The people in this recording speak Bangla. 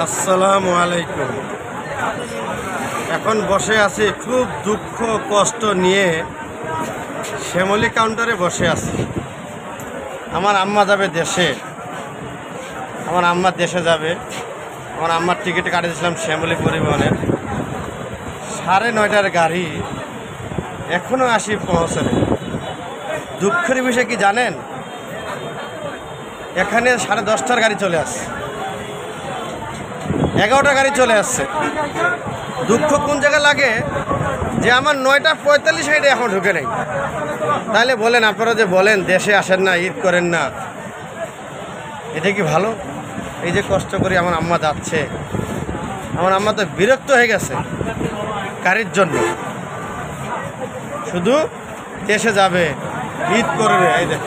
আসসালামু আলাইকুম। এখন বসে আছি খুব দুঃখ কষ্ট নিয়ে শ্যামলী কাউন্টারে বসে আছি। আমার আম্মা যাবে দেশে, আমার আম্মা দেশে যাবে। আমার আম্মার টিকিট কাটিয়ে দিয়েছিলাম শ্যামলী পরিবহনের। 9:30টার গাড়ি এখনও আসি পৌঁছাবে। দুঃখের বিষয় কি জানেন, এখানে 10:30টার গাড়ি চলে আসছে, 11টার গাড়ি চলে আসছে। দুঃখ কোন জায়গায় লাগে যে আমার 9:45 এখন ঢুকে নেই। তাহলে বলেন, আপনারা যে বলেন দেশে আসেন না, ঈদ করেন না, এটা কি ভালো? এই যে কষ্ট করি আমার আম্মা যাচ্ছে, আমার আম্মা তো বিরক্ত হয়ে গেছে গাড়ির জন্য। শুধু দেশে যাবে, ঈদ করবে। এই দেখ